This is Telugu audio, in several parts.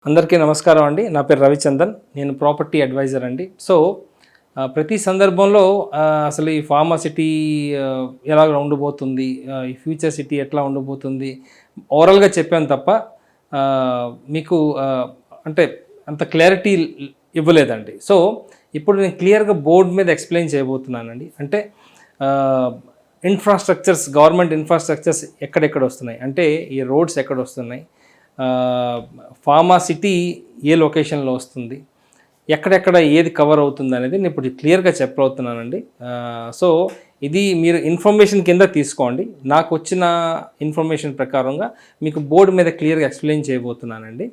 అందరికీ నమస్కారం అండి. నా పేరు రవిచందన్. నేను ప్రాపర్టీ అడ్వైజర్ అండి. సో ప్రతి సందర్భంలో అసలు ఈ ఫార్మా సిటీ ఎలా ఉండబోతుంది, ఈ ఫ్యూచర్ సిటీ ఎట్లా ఉండబోతుంది ఓవరాల్గా చెప్పాను తప్ప మీకు అంటే అంత క్లారిటీ ఇవ్వలేదండి. సో ఇప్పుడు నేను క్లియర్గా బోర్డు మీద ఎక్స్ప్లెయిన్ చేయబోతున్నానండి. అంటే ఇన్ఫ్రాస్ట్రక్చర్స్, గవర్నమెంట్ ఇన్ఫ్రాస్ట్రక్చర్స్ ఎక్కడెక్కడ వస్తున్నాయి, అంటే ఈ రోడ్స్ ఎక్కడ వస్తున్నాయి, ఫార్మా సిటీ ఏ లొకేషన్లో వస్తుంది, ఎక్కడెక్కడ ఏది కవర్ అవుతుంది అనేది నేను ఇప్పుడు క్లియర్గా చెప్పబోతున్నానండి. సో ఇది మీరు ఇన్ఫర్మేషన్ కింద తీసుకోండి. నాకు వచ్చిన ఇన్ఫర్మేషన్ ప్రకారంగా మీకు బోర్డు మీద క్లియర్గా ఎక్స్ప్లెయిన్ చేయబోతున్నానండి.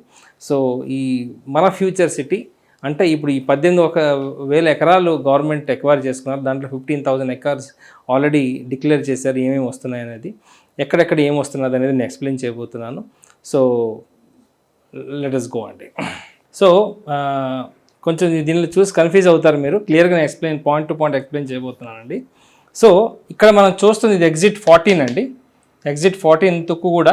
సో ఈ మన ఫ్యూచర్ సిటీ అంటే ఇప్పుడు ఈ 18,000 ఎకరాలు గవర్నమెంట్ ఎక్వైర్ చేసుకున్నారు. దాంట్లో 15,000 ఎకర్స్ ఆల్రెడీ డిక్లేర్ చేశారు. ఏమేమి వస్తున్నాయి అనేది, ఎక్కడెక్కడ ఏమి వస్తున్నది అనేది నేను ఎక్స్ప్లెయిన్ చేయబోతున్నాను. సో లెట్ us గో అండి. సో కొంచెం దీనిలో చూసి కన్ఫ్యూజ్ అవుతారు మీరు. క్లియర్గా నేను explain point to point explain చేయబోతున్నానండి. సో ఇక్కడ మనం చూస్తుంది ఇది ఎగ్జిట్ 14 అండి. ఎగ్జిట్ 14 తుక్కుగూడ,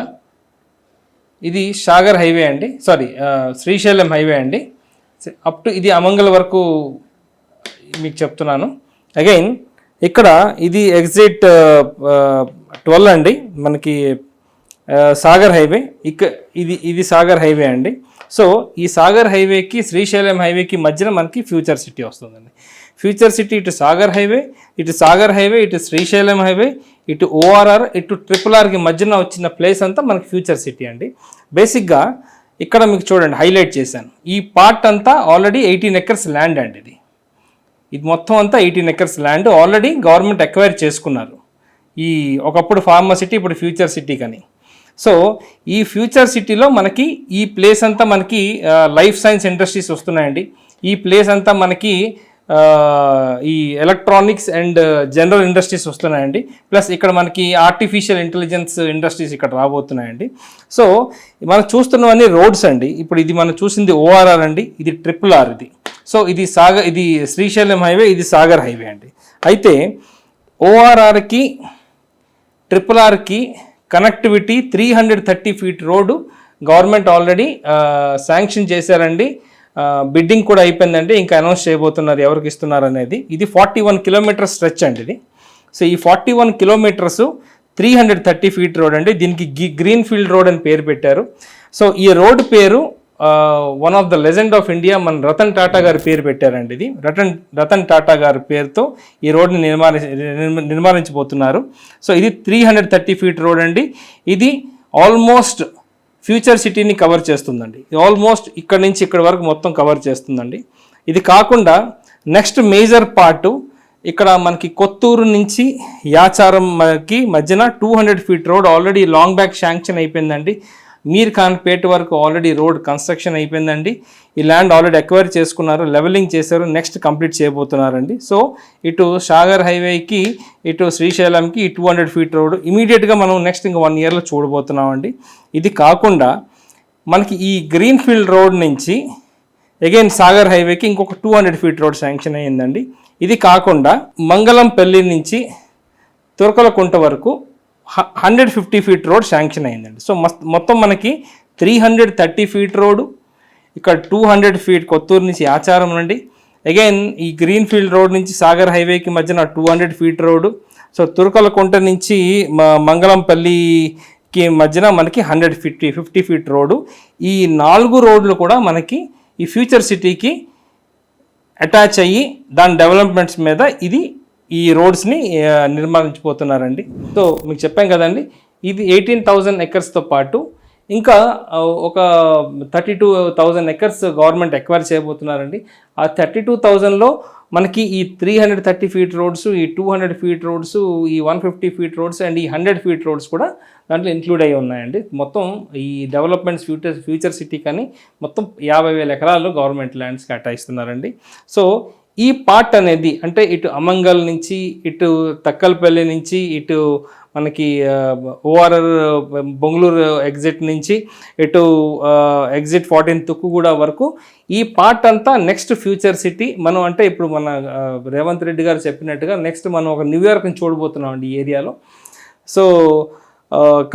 ఇది సాగర్ హైవే అండి, సారీ శ్రీశైలం హైవే అండి. అప్ టు ఇది అమంగల్ వరకు మీకు చెప్తున్నాను. అగైన్ ఇక్కడ ఇది ఎగ్జిట్ 12 అండి, మనకి సాగర్ హైవే. ఇది సాగర్ హైవే అండి. సో ఈ సాగర్ హైవేకి శ్రీశైలం హైవేకి మధ్యన మనకి ఫ్యూచర్ సిటీ వస్తుందండి. ఫ్యూచర్ సిటీ ఇటు సాగర్ హైవే, ఇటు శ్రీశైలం హైవే, ఇటు ORR, ఇటు RRRకి మధ్యన వచ్చిన ప్లేస్ అంతా మనకి ఫ్యూచర్ సిటీ అండి. బేసిక్గా ఇక్కడ మీకు చూడండి హైలైట్ చేశాను. ఈ పార్ట్ అంతా ఆల్రెడీ 18 ఎకర్స్ ల్యాండ్ అండి. ఇది మొత్తం అంతా 18 acres land already government acquire చేసుకున్నారు. ఈ ఒకప్పుడు ఫార్మా సిటీ, ఇప్పుడు ఫ్యూచర్ సిటీ కానీ. సో ఈ ఫ్యూచర్ సిటీలో మనకి ఈ ప్లేస్ అంతా మనకి లైఫ్ సైన్స్ ఇండస్ట్రీస్ వస్తున్నాయండి. ఈ ప్లేస్ అంతా మనకి ఈ ఎలక్ట్రానిక్స్ అండ్ జనరల్ ఇండస్ట్రీస్ వస్తున్నాయండి. ప్లస్ ఇక్కడ మనకి ఆర్టిఫిషియల్ ఇంటెలిజెన్స్ ఇండస్ట్రీస్ ఇక్కడ రాబోతున్నాయండి. సో మనం చూస్తున్నవన్నీ రోడ్స్ అండి. ఇప్పుడు ఇది మనం చూసింది ORR అండి, ఇది RRR ఇది. సో ఇది శ్రీశైలం హైవే, ఇది సాగర్ హైవే అండి. అయితే ORRకి RRRకి connectivity 330 feet road government already sanction చేశారండి. బిడ్డింగ్ కూడా అయిపోయిందండి. ఇంకా అనౌన్స్ చేయబోతున్నారు ఎవరికి ఇస్తున్నారు అనేది. ఇది 41 కిలోమీటర్ స్ట్రెచ్ అండి ఇది. సో ఈ 41 కిలోమీటర్స్ 330 ఫీట్ రోడ్ అండి. దీనికి గ్రీన్ ఫీల్డ్ రోడ్ అని పేరు పెట్టారు. సో ఈ రోడ్ పేరు one of the legend of India, మన రతన్ టాటా గారి పేరు పెట్టారండి. ఇది రతన్ టాటా గారి పేరుతో ఈ రోడ్ని నిర్మాణించబోతున్నారు. సో ఇది 330 ఫీట్ రోడ్ అండి. ఇది ఆల్మోస్ట్ ఫ్యూచర్ సిటీని కవర్ చేస్తుందండి. ఆల్మోస్ట్ ఇక్కడ నుంచి ఇక్కడ వరకు మొత్తం కవర్ చేస్తుందండి. ఇది కాకుండా నెక్స్ట్ మేజర్ పార్టు ఇక్కడ మనకి కొత్తూరు నుంచి యాచారంకి మధ్యన 200 feet road already long back sanction అయిపోయిందండి. మీర్ ఖాన్పేట వరకు ఆల్రెడీ రోడ్ కన్స్ట్రక్షన్ అయిపోయిందండి. ఈ ల్యాండ్ ఆల్రెడీ ఎక్వైర్ చేసుకున్నారు, లెవెలింగ్ చేశారు, నెక్స్ట్ కంప్లీట్ చేయబోతున్నారండి. సో ఇటు సాగర్ హైవేకి, ఇటు శ్రీశైలంకి ఈ 200 ఫీట్ రోడ్ ఇమీడియట్గా మనం నెక్స్ట్ ఇంకా 1 ఇయర్లో చూడబోతున్నామండి. ఇది కాకుండా మనకి ఈ గ్రీన్ ఫీల్డ్ రోడ్ నుంచి అగైన్ సాగర్ హైవేకి ఇంకొక 200 ఫీట్ రోడ్ శాంక్షన్ అయ్యిందండి. ఇది కాకుండా మంగళంపల్లి నుంచి తురకలకుంట వరకు 150 ఫీట్ రోడ్ శాంక్షన్ అయిందండి. సో మొత్తం మనకి 330 ఫీట్ రోడ్డు, ఇక్కడ 200 ఫీట్ కొత్తూరు నుంచి ఆచారం అండి. అగైన్ ఈ గ్రీన్ ఫీల్డ్ రోడ్ నుంచి సాగర్ హైవేకి మధ్యన 200 ఫీట్ రోడ్డు. సో తురకలకుంట నుంచి మంగళంపల్లికి మధ్యన మనకి 150 ఫీట్ రోడ్డు. ఈ 4 రోడ్లు కూడా మనకి ఈ ఫ్యూచర్ సిటీకి అటాచ్ అయ్యి దాని డెవలప్మెంట్స్ మీద ఈ రోడ్స్ని నిర్మాణించిపోతున్నారండి. సో మీకు చెప్పాం కదండి, ఇది 18,000 ఎకర్స్తో పాటు ఇంకా ఒక 32,000 ఎకర్స్ గవర్నమెంట్ ఎక్వైర్ చేయబోతున్నారండి. ఆ 32,000లో మనకి ఈ 330 ఫీట్ రోడ్స్, ఈ 200 ఫీట్ రోడ్స్, ఈ 150 ఫీట్ రోడ్స్ అండ్ ఈ 100 ఫీట్ రోడ్స్ కూడా దాంట్లో ఇంక్లూడ్ అయ్యి ఉన్నాయండి. మొత్తం ఈ డెవలప్మెంట్స్ ఫ్యూచర్ సిటీ కానీ మొత్తం 50,000 ఎకరాలు గవర్నమెంట్ ల్యాండ్స్కి కేటాయిస్తున్నారండి. సో ఈ పార్ట్ అనేది అంటే ఇటు అమంగల్ నుంచి, ఇటు తక్కల్పల్లి నుంచి, ఇటు మనకి ORR బొంగళూరు ఎగ్జిట్ నుంచి, ఇటు ఎగ్జిట్ 14 తుక్కుగూడ వరకు ఈ పార్ట్ అంతా నెక్స్ట్ ఫ్యూచర్ సిటీ. మనం అంటే ఇప్పుడు మన రేవంత్ రెడ్డి గారు చెప్పినట్టుగా నెక్స్ట్ మనం ఒక న్యూయార్క్ని చూడబోతున్నాం అండి ఈ ఏరియాలో. సో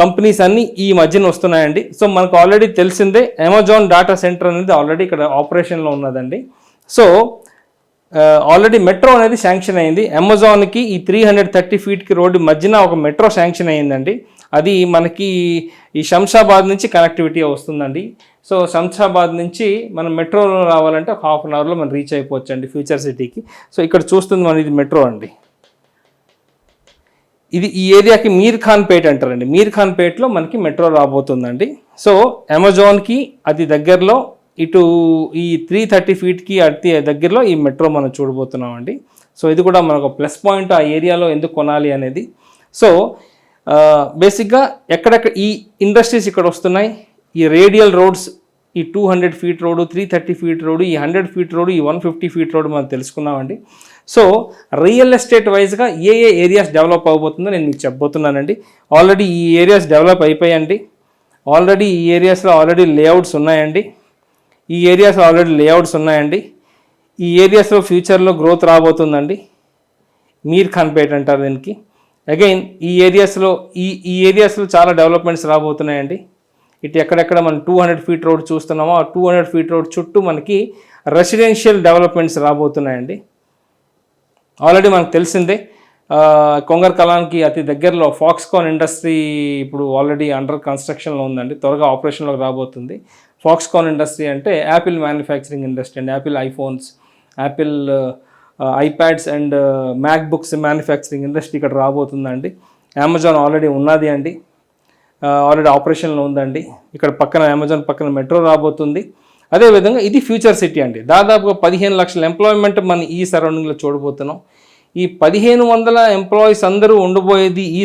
కంపెనీస్ అన్నీ ఈ మధ్యన వస్తున్నాయండి. సో మనకు ఆల్రెడీ తెలిసిందే అమెజాన్ డేటా సెంటర్ అనేది ఆల్రెడీ ఇక్కడ ఆపరేషన్లో ఉన్నదండి. సో ఆల్రెడీ మెట్రో అనేది శాంక్షన్ అయింది. అమెజాన్కి ఈ 330 ఫీట్కి రోడ్డు మధ్యన ఒక మెట్రో శాంక్షన్ అయ్యిందండి. అది మనకి ఈ శంషాబాద్ నుంచి కనెక్టివిటీ వస్తుందండి. సో శంషాబాద్ నుంచి మనం మెట్రోలో రావాలంటే ఒక హాఫ్ అన్ అవర్లో మనం రీచ్ అయిపోవచ్చు అండి ఫ్యూచర్ సిటీకి. సో ఇక్కడ చూస్తుంది మన ఇది మెట్రో అండి. ఇది ఈ ఏరియాకి మీర్ ఖాన్ పేట్ అంటారండి. మీర్ ఖాన్ పేట్లో మనకి మెట్రో రాబోతుందండి. సో అమెజాన్కి అది దగ్గరలో, ఇటు ఈ 330 ఫీట్కి అతి దగ్గరలో ఈ మెట్రో మనం చూడబోతున్నాం అండి. సో ఇది కూడా మనకు ప్లస్ పాయింట్, ఆ ఏరియాలో ఎందుకు కొనాలి అనేది. సో బేసిక్గా ఎక్కడెక్కడ ఈ ఇండస్ట్రీస్ ఇక్కడ వస్తున్నాయి, ఈ రేడియల్ రోడ్స్, ఈ 200 ఫీట్ రోడ్డు, 330 ఫీట్ రోడ్డు, ఈ 100 ఫీట్ రోడ్డు, ఈ 150 ఫీట్ రోడ్డు మనం తెలుసుకున్నామండి. సో రియల్ ఎస్టేట్ వైజ్గా ఏ ఏరియాస్ డెవలప్ అవబోతుందో నేను మీకు చెప్పబోతున్నానండి. ఆల్రెడీ ఈ ఏరియాస్ డెవలప్ అయిపోయాయండి. ఆల్రెడీ ఈ ఏరియాస్లో ఆల్రెడీ లేఅవుట్స్ ఉన్నాయండి. ఈ ఏరియాస్లో ఫ్యూచర్లో గ్రోత్ రాబోతుందండి. మీర్ ఖాన్ పేట్ అంటారు దీనికి. అగైన్ ఈ ఏరియాస్లో చాలా డెవలప్మెంట్స్ రాబోతున్నాయండి. ఇటు ఎక్కడెక్కడ మనం 200 ఫీట్ రోడ్ చూస్తున్నామో ఆ 200 ఫీట్ రోడ్ చుట్టూ మనకి రెసిడెన్షియల్ డెవలప్మెంట్స్ రాబోతున్నాయండి. ఆల్రెడీ మనకు తెలిసిందే కొంగర్ కలాన్కి అతి దగ్గరలో ఫాక్స్కాన్ ఇండస్ట్రీ ఇప్పుడు ఆల్రెడీ అండర్ కన్స్ట్రక్షన్లో ఉందండి. త్వరగా ఆపరేషన్లోకి రాబోతుంది. ఫాక్స్కాన్ ఇండస్ట్రీ అంటే యాపిల్ మ్యానుఫ్యాక్చరింగ్ ఇండస్ట్రీ అండి. Apple iPhones, Apple iPads and MacBooks manufacturing industry ఇక్కడ రాబోతుందండి. అమెజాన్ ఆల్రెడీ ఉన్నది అండి, ఆల్రెడీ ఆపరేషన్లో ఉందండి. ఇక్కడ పక్కన అమెజాన్ పక్కన మెట్రో రాబోతుంది. అదేవిధంగా ఇది ఫ్యూచర్ సిటీ అండి. దాదాపుగా 15 లక్షల ఎంప్లాయ్మెంట్ మనం ఈ సరౌండింగ్లో చూడబోతున్నాం. ఈ 1500 ఎంప్లాయీస్ అందరూ ఉండబోయేది ఈ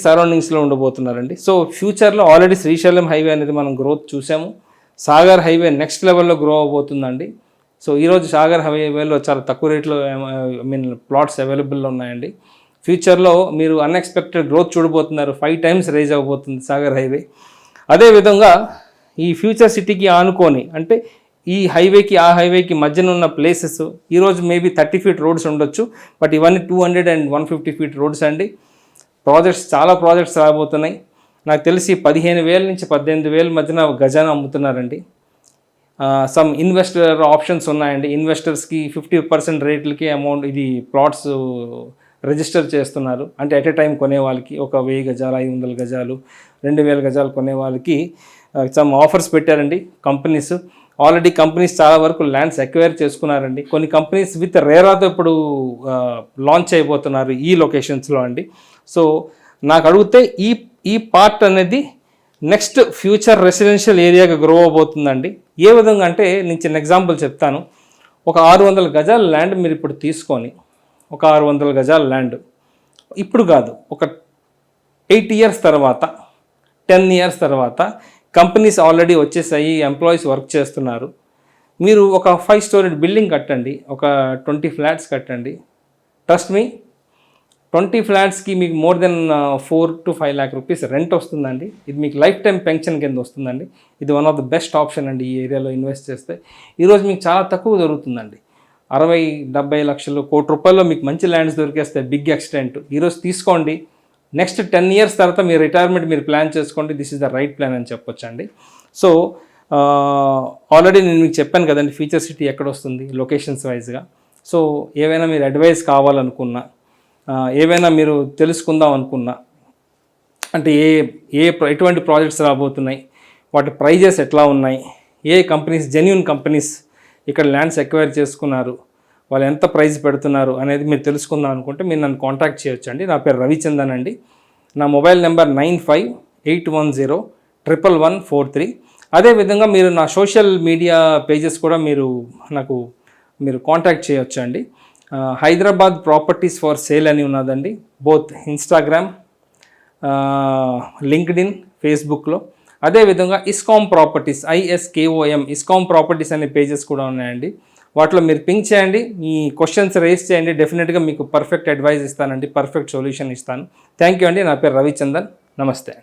సరౌండింగ్స్లో ఉండబోతున్నారండి. సో ఫ్యూచర్లో ఆల్రెడీ శ్రీశైలం హైవే అనేది మనం గ్రోత్ చూసాము. సాగర్ హైవే నెక్స్ట్ లెవెల్లో గ్రో అవబోతుందండి. సో ఈరోజు సాగర్ హైవేలో చాలా తక్కువ రేట్లో ప్లాట్స్ అవైలబుల్లో ఉన్నాయండి. ఫ్యూచర్లో మీరు అన్ఎక్స్పెక్టెడ్ గ్రోత్ చూడబోతున్నారు. 5 టైమ్స్ రైజ్ అవబోతుంది సాగర్ హైవే. అదేవిధంగా ఈ ఫ్యూచర్ సిటీకి ఆనుకొని, అంటే ఈ హైవేకి ఆ హైవేకి మధ్యన ఉన్న ప్లేసెస్ ఈరోజు మేబీ 30 ఫీట్ రోడ్స్ ఉండొచ్చు, బట్ ఇవన్నీ 200 and 150 ఫీట్ రోడ్స్ అండి. చాలా ప్రాజెక్ట్స్ రాబోతున్నాయి. నాకు తెలిసి 15,000 నుంచి 18,000 మధ్యన గజాన అమ్ముతున్నారండి. సమ్ ఇన్వెస్టర్ ఆప్షన్స్ ఉన్నాయండి. ఇన్వెస్టర్స్కి 50% రేట్లకి అమౌంట్ ఇది ప్లాట్స్ రిజిస్టర్ చేస్తున్నారు. అంటే ఎట్ ఏ టైం కొనే వాళ్ళకి ఒక 1000 గజాలు, 500 గజాలు, 2000 గజాలు కొనే వాళ్ళకి సమ్ ఆఫర్స్ పెట్టారండి కంపెనీస్. ఆల్రెడీ కంపెనీస్ చాలా వరకు ల్యాండ్స్ ఎక్వైర్ చేసుకున్నారండి. కొన్ని కంపెనీస్ విత్ రేరాతో ఇప్పుడు లాంచ్ అయిపోతున్నారు ఈ లొకేషన్స్లో అండి. సో నాకు అడిగితే ఈ పార్ట్ అనేది నెక్స్ట్ ఫ్యూచర్ రెసిడెన్షియల్ ఏరియాగా గ్రో అవబోతుందండి. ఏ విధంగా అంటే నేను చిన్న ఎగ్జాంపుల్ చెప్తాను. ఒక 600 గజాల ల్యాండ్ మీరు ఇప్పుడు తీసుకొని, ఒక 600 గజాల ల్యాండ్ ఇప్పుడు కాదు, ఒక 8 ఇయర్స్ తర్వాత, 10 ఇయర్స్ తర్వాత కంపెనీస్ ఆల్రెడీ వచ్చేసాయి, ఎంప్లాయీస్ వర్క్ చేస్తున్నారు. మీరు ఒక 5 స్టోరీ బిల్డింగ్ కట్టండి, ఒక 20 ఫ్లాట్స్ కట్టండి. ట్రస్ట్ మీ, 20 ఫ్లాట్స్కి మీకు more than 4 to 5 lakh rupees rent వస్తుందండి. ఇది మీకు లైఫ్ టైం పెన్షన్ కింద వస్తుందండి. ఇది one of the best option అండి. ఈ ఏరియాలో ఇన్వెస్ట్ చేస్తే ఈరోజు మీకు చాలా తక్కువ దొరుకుతుందండి. 60-70 లక్షలు, ₹1,00,00,000 మీకు మంచి ల్యాండ్స్ దొరికేస్తాయి బిగ్ ఎక్స్టెంట్. ఈరోజు తీసుకోండి. నెక్స్ట్ 10 ఇయర్స్ తర్వాత మీ రిటైర్మెంట్ మీరు ప్లాన్ చేసుకోండి. This is the right plan అని చెప్పొచ్చండి. సో ఆల్రెడీ నేను మీకు చెప్పాను కదండి ఫ్యూచర్ సిటీ ఎక్కడ వస్తుంది లొకేషన్స్ వైజ్గా. సో ఏవైనా మీరు అడ్వైస్ కావాలనుకున్నా, ఏవైనా మీరు తెలుసుకుందాం అనుకున్నా, అంటే ఎటువంటి ప్రాజెక్ట్స్ రాబోతున్నాయి, వాటి ప్రైజెస్ ఎట్లా ఉన్నాయి, ఏ కంపెనీస్ జెన్యూన్ కంపెనీస్ ఇక్కడ ల్యాండ్స్ ఎక్వైర్ చేసుకున్నారు, వాళ్ళు ఎంత ప్రైస్ పెడుతున్నారు అనేది మీరు తెలుసుకుందాం అనుకుంటే మీరు నన్ను కాంటాక్ట్ చేయొచ్చు అండి. నా పేరు రవిచందన్ అండి. నా మొబైల్ నెంబర్ 9581011143. అదేవిధంగా మీరు నా సోషల్ మీడియా పేజెస్ కూడా మీరు కాంటాక్ట్ చేయొచ్చు అండి. హైదరాబాద్ ప్రాపర్టీస్ ఫర్ సేల్ అని ఉన్నదండి. బోత్ ఇన్స్టాగ్రామ్, లింక్డ్ఇన్, ఫేస్బుక్లో. అదేవిధంగా ఇస్కామ్ ప్రాపర్టీస్, ISKOM ఇస్కామ్ ప్రాపర్టీస్ అనే పేజెస్ కూడా ఉన్నాయండి. వాటిలో మీరు పింక్ చేయండి, మీ క్వశ్చన్స్ రేస్ చేయండి. డెఫినెట్గా మీకు పర్ఫెక్ట్ అడ్వైస్ ఇస్తానండి, పర్ఫెక్ట్ సొల్యూషన్ ఇస్తాను. థ్యాంక్ యూ అండి. నా పేరు రవిచందన్. నమస్తే అండి.